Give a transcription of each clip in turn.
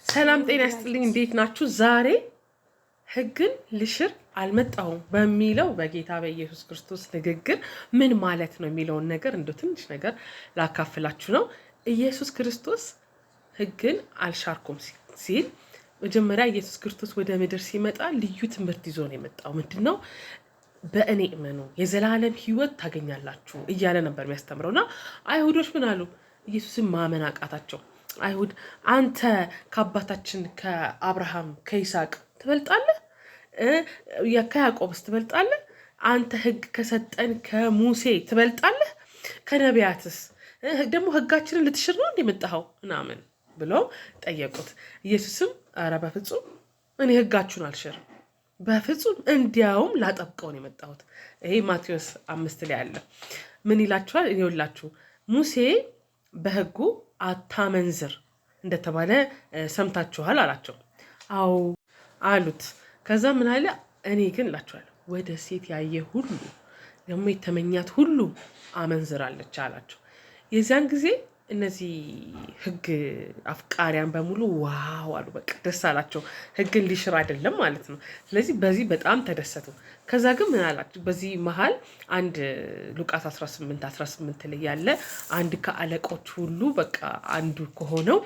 ሰላም ጤና ይስጥልኝ። እንዴት ናችሁ? ዛሬ ሕግን ልሽር አልመጣሁም በሚለው በጌታ በኢየሱስ ክርስቶስ ንግግር ምን ማለት ነው የሚለውን ነገር እንደ ትንሽ ነገር ላካፍላችሁ ነው። ኢየሱስ ክርስቶስ ሕግን አልሻርኩም ሲል መጀመሪያ ኢየሱስ ክርስቶስ ወደ ምድር ሲመጣ ልዩ ትምህርት ይዞ ነው የመጣው። ምንድን ነው? በእኔ እመኑ የዘላለም ሕይወት ታገኛላችሁ እያለ ነበር የሚያስተምረው። እና አይሁዶች ምን አሉ? ኢየሱስን ማመን አቃታቸው። አይሁድ አንተ ከአባታችን ከአብርሃም ከይስሐቅ ትበልጣለህ? ከያዕቆብስ ትበልጣለህ? አንተ ሕግ ከሰጠን ከሙሴ ትበልጣለህ? ከነቢያትስ ደግሞ ሕጋችንን ልትሽር ነው እንደመጣኸው ምናምን ብለው ጠየቁት። ኢየሱስም ኧረ በፍጹም እኔ ሕጋችሁን አልሽርም፣ በፍጹም እንዲያውም ላጠብቀው ነው የመጣሁት። ይሄ ማቴዎስ 5 ላይ አለ። ምን ይላችኋል? ይኸውላችሁ ሙሴ በሕጉ አታመንዝር እንደተባለ ሰምታችኋል አላቸው። አዎ አሉት። ከዛ ምን አለ? እኔ ግን እላችኋለሁ ወደ ሴት ያየ ሁሉ ደግሞ የተመኛት ሁሉ አመንዝራለች አላቸው። የዚያን ጊዜ እነዚህ ሕግ አፍቃሪያን በሙሉ ዋው አሉ። በቃ ደስ አላቸው። ሕግን ሊሽር አይደለም ማለት ነው። ስለዚህ በዚህ በጣም ተደሰቱ። ከዛ ግን ምን አላቸው? በዚህ መሀል አንድ ሉቃስ 18 ላይ ያለ አንድ ከአለቆች ሁሉ በቃ አንዱ ከሆነው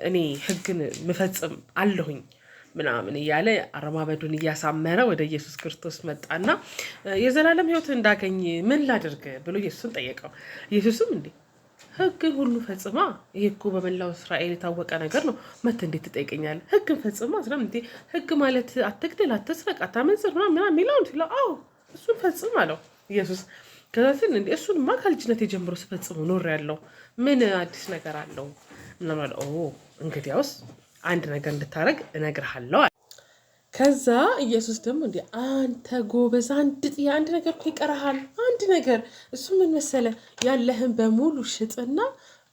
እኔ ሕግን ምፈጽም አለሁኝ ምናምን እያለ አረማመዱን እያሳመረ ወደ ኢየሱስ ክርስቶስ መጣና የዘላለም ሕይወት እንዳገኝ ምን ላድርግ ብሎ ኢየሱስን ጠየቀው። ኢየሱስም እንዴ ሕግን ሁሉ ፈጽማ፣ ይሄ እኮ በመላው እስራኤል የታወቀ ነገር ነው፣ መተህ እንዴት ትጠይቀኛለህ? ሕግን ፈጽማ እንዴ? ሕግ ማለት አትግደል፣ አትስረቅ፣ አታመንዝር ምናምን የሚለውን ሲለው አዎ እሱን ፈጽም አለው ኢየሱስ። ከዛ ሲል እንዴ እሱንማ ከልጅነት የጀምሮ ስፈጽሙ ኖር ያለው ምን አዲስ ነገር አለው ምናምን አለ። እንግዲያውስ አንድ ነገር እንድታደርግ እነግርሃለሁ። ከዛ ኢየሱስ ደግሞ እንዲ አንተ ጎበዝ፣ አንድ ነገር እኮ ይቀርሃል። አንድ ነገር፣ እሱ ምን መሰለ? ያለህን በሙሉ ሽጥና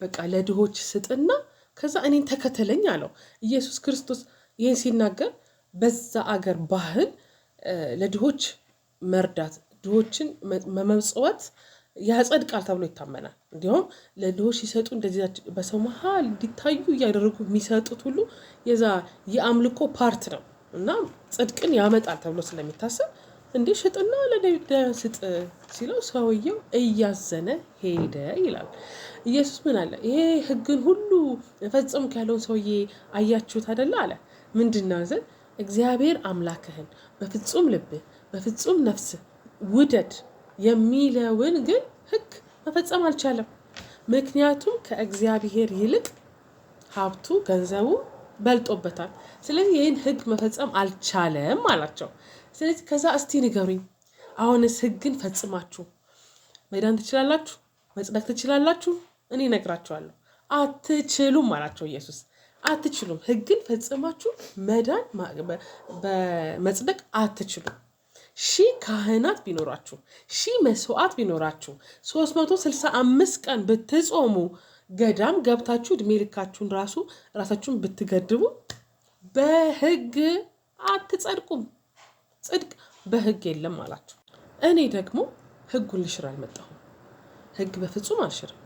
በቃ ለድሆች ስጥና ከዛ እኔን ተከተለኝ አለው። ኢየሱስ ክርስቶስ ይህን ሲናገር በዛ አገር ባህል ለድሆች መርዳት፣ ድሆችን መመጽወት ያጸድቃል ተብሎ ይታመናል። እንዲሁም ለድሆች ሲሰጡ እንደዚህ በሰው መሀል እንዲታዩ እያደረጉ የሚሰጡት ሁሉ የዛ የአምልኮ ፓርት ነው እና ጽድቅን ያመጣል ተብሎ ስለሚታሰብ እንዲህ ሽጥና ለዳዊት ስጥ ሲለው ሰውየው እያዘነ ሄደ ይላል። ኢየሱስ ምን አለ? ይሄ ሕግን ሁሉ ፈጽምኩ ያለውን ሰውዬ አያችሁት አይደለ አለ። ምንድነው ዘ እግዚአብሔር አምላክህን በፍጹም ልብህ በፍጹም ነፍስህ ውደድ የሚለውን ግን ሕግ መፈጸም አልቻለም። ምክንያቱም ከእግዚአብሔር ይልቅ ሀብቱ ገንዘቡ በልጦበታል። ስለዚህ ይህን ሕግ መፈጸም አልቻለም አላቸው። ስለዚህ ከዛ እስቲ ንገሩኝ፣ አሁንስ ሕግን ፈጽማችሁ መዳን ትችላላችሁ? መጽደቅ ትችላላችሁ? እኔ እነግራችኋለሁ አትችሉም አላቸው ኢየሱስ። አትችሉም። ሕግን ፈጽማችሁ መዳን በመጽደቅ አትችሉም። 1000 ካህናት ቢኖራችሁ 1000 መስዋዕት ቢኖራችሁ 365 ቀን ብትጾሙ ገዳም ገብታችሁ እድሜ ልካችሁን ራሳችሁን ብትገድቡ በሕግ አትጸድቁም። ጽድቅ በሕግ የለም አላችሁ። እኔ ደግሞ ሕጉን ልሽር አልመጣሁም፣ ሕግ በፍጹም አልሽርም።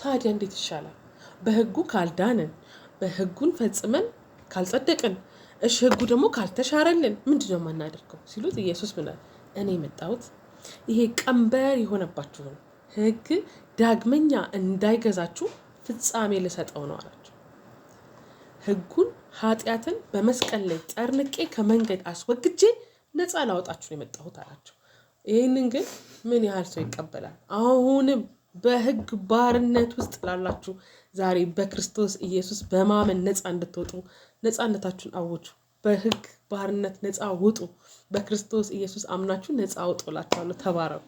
ታዲያ እንዴት ይሻላል? በሕጉ ካልዳንን፣ በሕጉን ፈጽመን ካልጸደቅን፣ እሺ ሕጉ ደግሞ ካልተሻረልን ምንድነው የማናደርገው ሲሉት ኢየሱስ ምን አለ? እኔ የመጣሁት ይሄ ቀንበር የሆነባችሁን ሕግ ዳግመኛ እንዳይገዛችሁ ፍጻሜ ልሰጠው ነው አላቸው። ሕጉን ኃጢአትን በመስቀል ላይ ጠርንቄ ከመንገድ አስወግጄ ነፃ ላወጣችሁ ነው የመጣሁት አላቸው። ይህንን ግን ምን ያህል ሰው ይቀበላል? አሁንም በሕግ ባርነት ውስጥ ላላችሁ ዛሬ በክርስቶስ ኢየሱስ በማመን ነፃ እንድትወጡ ነፃነታችሁን አውጁ። በሕግ ባርነት ነፃ ውጡ። በክርስቶስ ኢየሱስ አምናችሁ ነፃ አውጡላችኋለሁ። ተባረኩ።